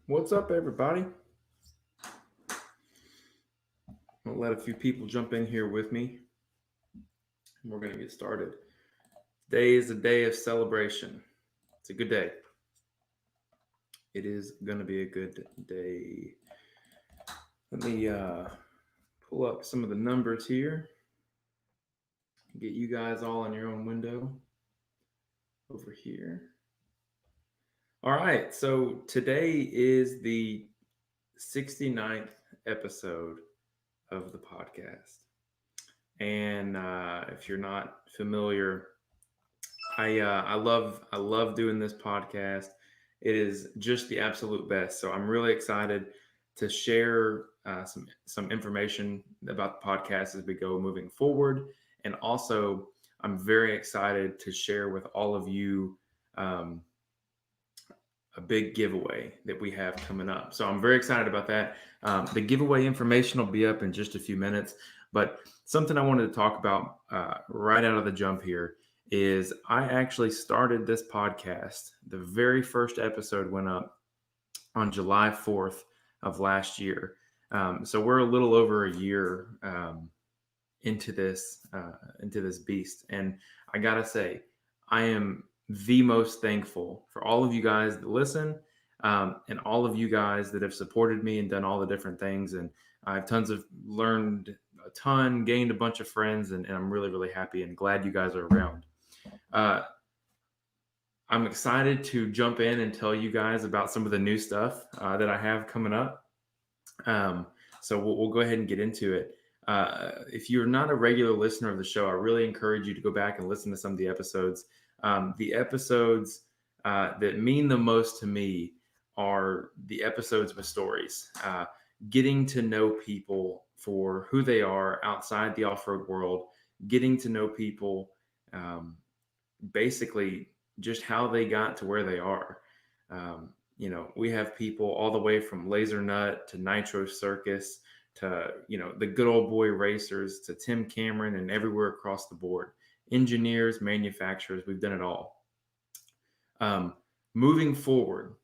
What's up, everybody? I'll let a few people jump in here with me. We're going to get started. Today is a day of celebration. It's a good day. It is going to be a good day. Let me pull up some of the numbers here. Get you guys all in your own window over here. All right. So today is the 69th episode of the podcast. And if you're not familiar, I love doing this podcast. It is just the absolute best. So I'm really excited to share some information about the podcast as we go moving forward, and also I'm very excited to share with all of you um, a big giveaway that we have coming up. So I'm very excited about that. The giveaway information will be up in just a few minutes, but something I wanted to talk about right out of the jump here is I actually started this podcast. The very first episode went up on July 4th of last year. So we're a little over a year into this beast, and I gotta say, I am the most thankful for all of you guys that listen, and all of you guys that have supported me and done all the different things. And I've learned a ton, gained a bunch of friends, and I'm really, really happy and glad you guys are around. Uh, I'm excited to jump in and tell you guys about some of the new stuff that I have coming up. Um, so we'll go ahead and get into it. If you're not a regular listener of the show, I really encourage you to go back and listen to some of the episodes. The episodes that mean the most to me are the episodes with stories, getting to know people for who they are outside the off road world, getting to know people um, basically just how they got to where they are. We have people all the way from Laser Nut to Nitro Circus to, the good old boy racers to Tim Cameron and everywhere across the board. Engineers, manufacturers, we've done it all. Um, Moving forward,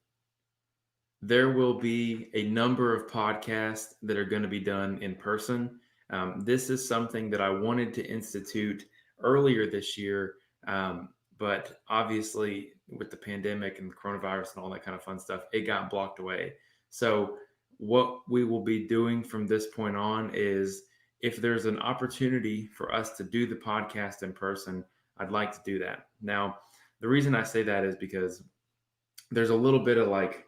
there will be a number of podcasts that are going to be done in person. This is something that I wanted to institute earlier this year, but obviously with the pandemic and the coronavirus and all that kind of fun stuff, it got blocked away. So what we will be doing from this point on is, if there's an opportunity for us to do the podcast in person, I'd like to do that. Now, the reason I say that is because there's a little bit of like,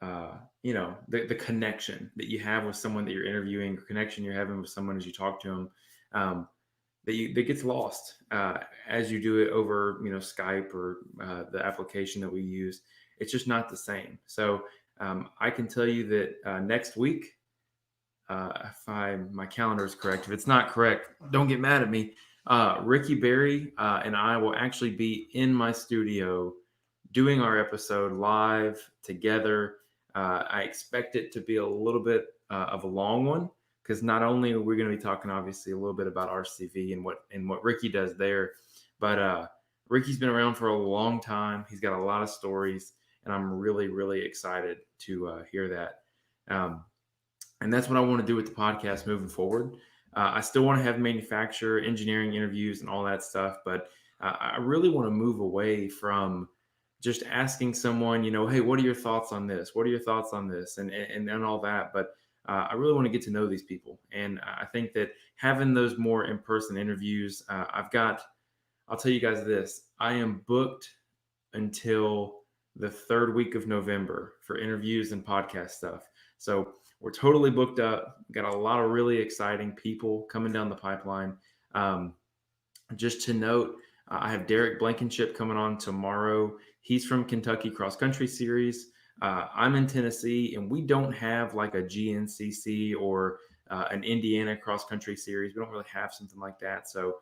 the connection that you have with someone that you're interviewing, or connection you're having with someone as you talk to them, that gets lost as you do it over Skype or the application that we use. It's just not the same. So I can tell you that next week, if my calendar is correct, if it's not correct, don't get mad at me. Ricky Berry and I will actually be in my studio doing our episode live together. I expect it to be a little bit of a long one, because not only are we going to be talking obviously a little bit about RCV and what Ricky does there, but Ricky's been around for a long time. He's got a lot of stories, and I'm really, really excited to hear that. And that's what I want to do with the podcast moving forward. I still want to have manufacturer, engineering interviews, and all that stuff, but I really want to move away from just asking someone, hey, what are your thoughts on this? What are your thoughts on this? And all that. But I really want to get to know these people. And I think that having those more in-person interviews, I'll tell you guys this, I am booked until the third week of November for interviews and podcast stuff. So we're totally booked up. Got a lot of really exciting people coming down the pipeline. Just to note, I have Derek Blankenship coming on tomorrow. He's from Kentucky Cross Country Series. I'm in Tennessee, and we don't have like a GNCC or an Indiana Cross Country Series. We don't really have something like that. So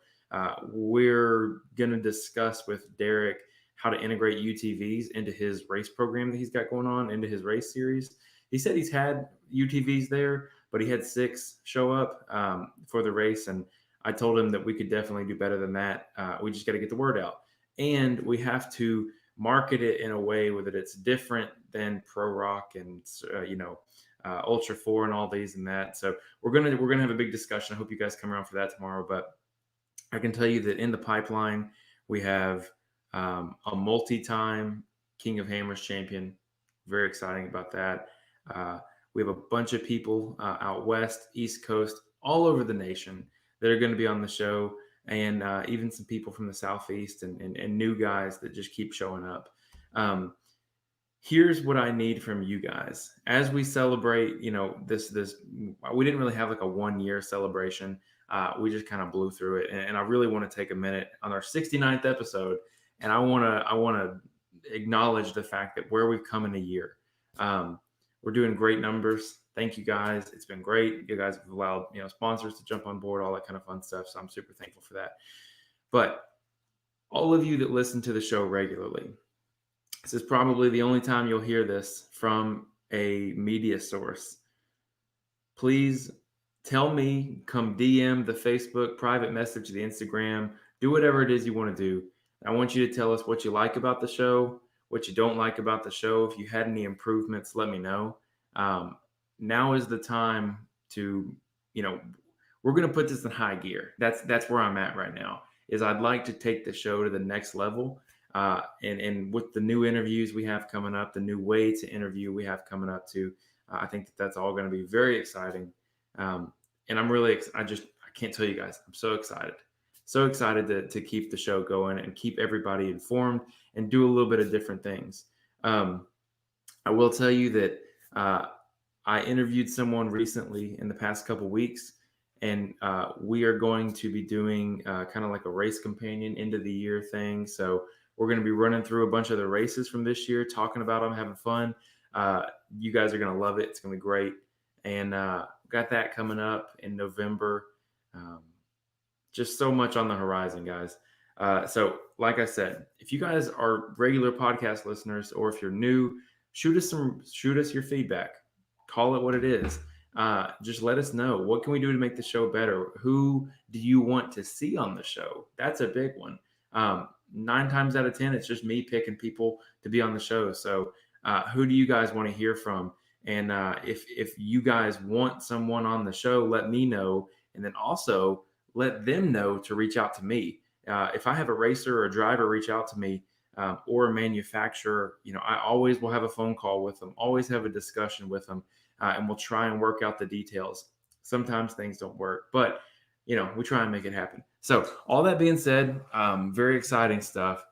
we're going to discuss with Derek how to integrate UTVs into his race program that he's got going on, into his race series. He said he's had UTVs there, but he had 6 show up for the race. And I told him that we could definitely do better than that. We just got to get the word out. And we have to market it in a way that it's different than Pro Rock and Ultra 4 and all these and that. So we're gonna have a big discussion. I hope you guys come around for that tomorrow. But I can tell you that in the pipeline we have a multi-time King of Hammers champion. Very exciting about that. Uh, we have a bunch of people out west, East Coast, all over the nation that are going to be on the show, and even some people from the Southeast and new guys that just keep showing up. Um, Here's what I need from you guys as we celebrate. This we didn't really have like a 1 year celebration. We just kind of blew through it, and I really want to take a minute on our 69th episode, and I want to acknowledge the fact that where we've come in a year. We're doing great numbers. Thank you guys. It's been great. You guys have allowed sponsors to jump on board, all that kind of fun stuff. So I'm super thankful for that. But all of you that listen to the show regularly, this is probably the only time you'll hear this from a media source. Please tell me, come DM the Facebook, private message the Instagram, do whatever it is you want to do. I want you to tell us what you like about the show, what you don't like about the show. If you had any improvements, let me know. Now is the time to, we're going to put this in high gear. That's where I'm at right now. Is I'd like to take the show to the next level. And with the new interviews we have coming up, the new way to interview we have coming up too, I think that's all going to be very exciting. And I'm really, I can't tell you guys, I'm so excited to keep the show going and keep everybody informed and do a little bit of different things. I will tell you that I interviewed someone recently in the past couple weeks, and we are going to be doing kind of like a race companion end of the year thing. So we're going to be running through a bunch of the races from this year, talking about them, having fun. You guys are going to love it. It's going to be great. And got that coming up in November. Just so much on the horizon, guys. So like I said, if you guys are regular podcast listeners, or if you're new, shoot us your feedback. Call it what it is. Just let us know, what can we do to make the show better? Who do you want to see on the show? That's a big one. 9 times out of 10, it's just me picking people to be on the show. So who do you guys want to hear from? And if you guys want someone on the show, let me know. And then also let them know to reach out to me. If I have a racer or a driver reach out to me, or a manufacturer, I always will have a phone call with them, always have a discussion with them, and we'll try and work out the details. Sometimes things don't work, but we try and make it happen. So all that being said, very exciting stuff.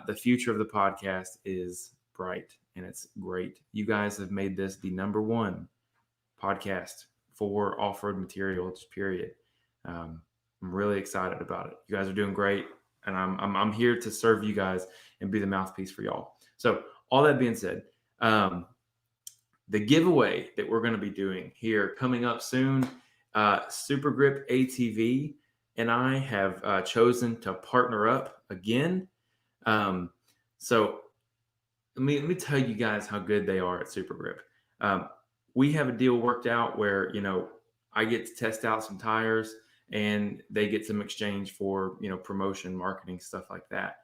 The future of the podcast is bright and it's great. You guys have made this the #1 podcast for off-road material, just period. I'm really excited about it. You guys are doing great, and I'm here to serve you guys and be the mouthpiece for y'all. So all that being said, the giveaway that we're going to be doing here coming up soon, SuperGripATV and I have chosen to partner up again. So let me tell you guys how good they are at SuperGrip. We have a deal worked out where I get to test out some tires, and they get some exchange for promotion, marketing, stuff like that.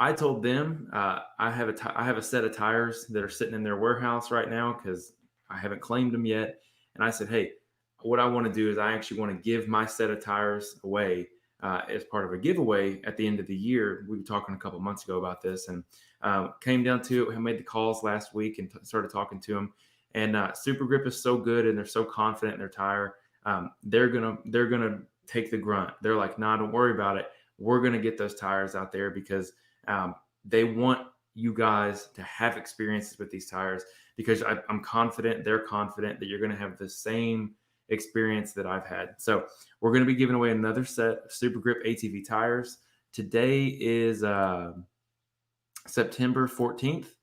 I told them I have a set of tires that are sitting in their warehouse right now because I haven't claimed them yet. And I said, hey, what I want to do is I actually want to give my set of tires away as part of a giveaway at the end of the year. We were talking a couple months ago about this, and came down to it. I made the calls last week and started talking to them. And SuperGrip is so good, and they're so confident in their tire. They're gonna take the grunt. They're like, nah, don't worry about it. We're gonna get those tires out there because they want you guys to have experiences with these tires, because I'm confident, they're confident that you're gonna have the same experience that I've had. So we're gonna be giving away another set of SuperGripATV tires. Today is September 14th.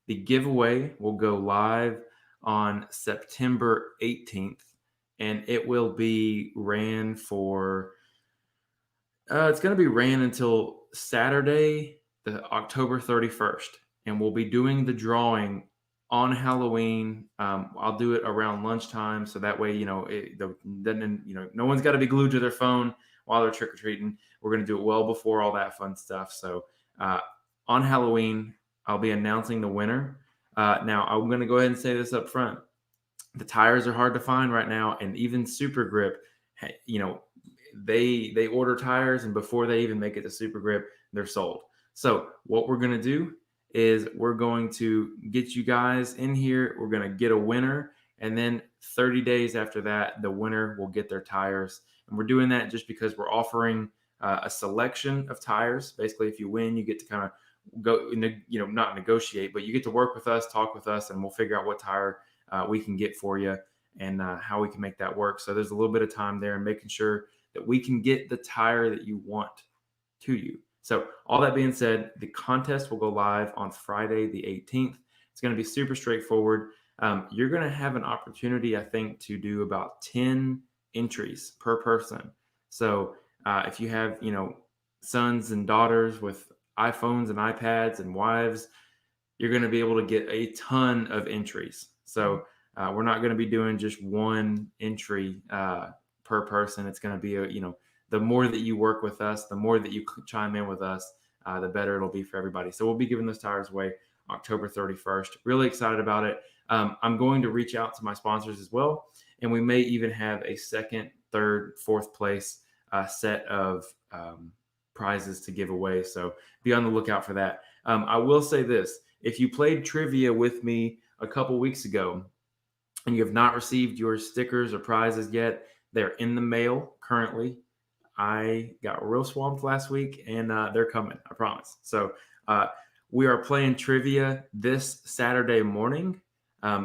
The giveaway will go live on September 18th. And it will be ran for, it's going to be ran until Saturday, the October 31st. And we'll be doing the drawing on Halloween. I'll do it around lunchtime. So that way, no one's got to be glued to their phone while they're trick-or-treating. We're going to do it well before all that fun stuff. So on Halloween, I'll be announcing the winner. Now, I'm going to go ahead and say this up front. The tires are hard to find right now, and even Super Grip, you know, they order tires, and before they even make it to Super Grip, they're sold. So what we're going to do is we're going to get you guys in here. We're going to get a winner, and then 30 days after that, the winner will get their tires. And we're doing that just because we're offering a selection of tires. Basically, if you win, you get to kind of go, not negotiate, but you get to work with us, talk with us, and we'll figure out what tire we can get for you and how we can make that work. So there's a little bit of time there and making sure that we can get the tire that you want to you. So all that being said, the contest will go live on Friday, the 18th. It's going to be super straightforward. You're going to have an opportunity, I think, to do about 10 entries per person. So if you have, sons and daughters with iPhones and iPads and wives, you're going to be able to get a ton of entries. So we're not going to be doing just one entry per person. It's going to be the more that you work with us, the more that you chime in with us, the better it'll be for everybody. So we'll be giving those tires away October 31st. Really excited about it. I'm going to reach out to my sponsors as well, and we may even have a second, third, fourth place set of prizes to give away. So be on the lookout for that. I will say this. If you played trivia with me a couple weeks ago and you have not received your stickers or prizes yet, they're in the mail currently. I got real swamped last week, and they're coming, I promise. So we are playing trivia this Saturday morning.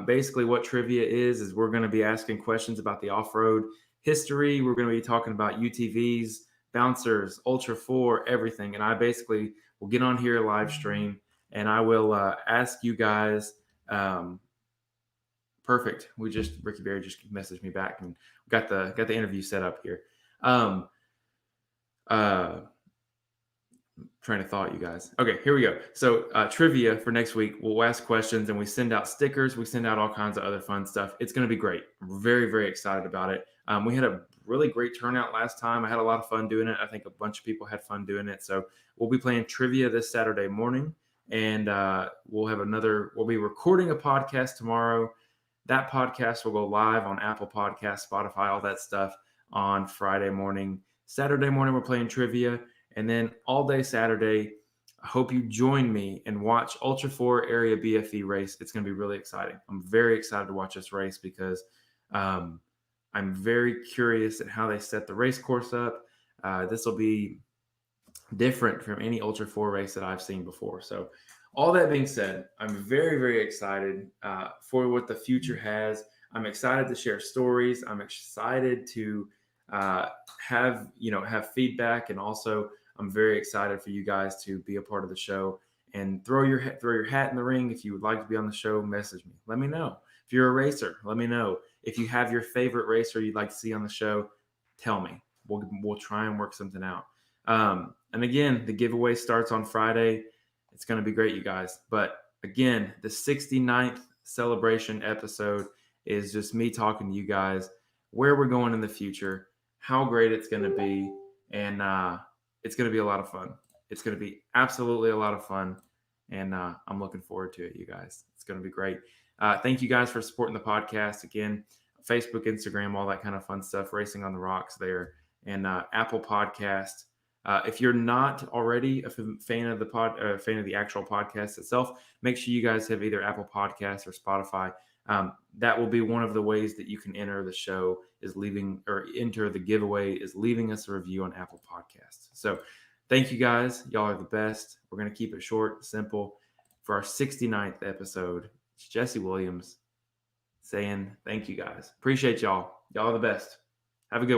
Basically, what trivia is we're going to be asking questions about the off-road history. We're going to be talking about UTVs, bouncers, Ultra 4, everything. And I basically will get on here live stream, and I will ask you guys. Perfect. Ricky Berry just messaged me back, and got the interview set up here. Train of thought, you guys. Okay, here we go. So trivia for next week. We'll ask questions, and we send out stickers. We send out all kinds of other fun stuff. It's going to be great. I'm very, very excited about it. We had a really great turnout last time. I had a lot of fun doing it. I think a bunch of people had fun doing it. So we'll be playing trivia this Saturday morning, and we'll be recording a podcast tomorrow. That podcast will go live on Apple Podcasts, Spotify, all that stuff on Friday morning. Saturday morning, we're playing trivia. And then all day Saturday, I hope you join me and watch Ultra 4 Area BFE race. It's going to be really exciting. I'm very excited to watch this race because I'm very curious at how they set the race course up. This will be different from any Ultra 4 race that I've seen before. So all that being said, I'm very, very excited for what the future has. I'm excited to share stories. I'm excited to have feedback, and also I'm very excited for you guys to be a part of the show and throw your hat in the ring. If you would like to be on the show, message me. Let me know. If you're a racer, let me know. If you have your favorite racer you'd like to see on the show, tell me. We'll try and work something out. And again, the giveaway starts on Friday. It's going to be great, you guys. But again, the 69th celebration episode is just me talking to you guys where we're going in the future, how great it's going to be, and it's going to be a lot of fun. It's going to be absolutely a lot of fun, and I'm looking forward to it, you guys. It's going to be great. Thank you guys for supporting the podcast. Again, Facebook, Instagram, all that kind of fun stuff, Racing on the Rocks there, and Apple Podcast. If you're not already a fan of the actual podcast itself, make sure you guys have either Apple Podcasts or Spotify. That will be one of the ways that you can enter the show enter the giveaway is leaving us a review on Apple Podcasts. So thank you guys. Y'all are the best. We're going to keep it short, simple. For our 69th episode, it's Jesse Williams saying thank you guys. Appreciate y'all. Y'all are the best. Have a good one.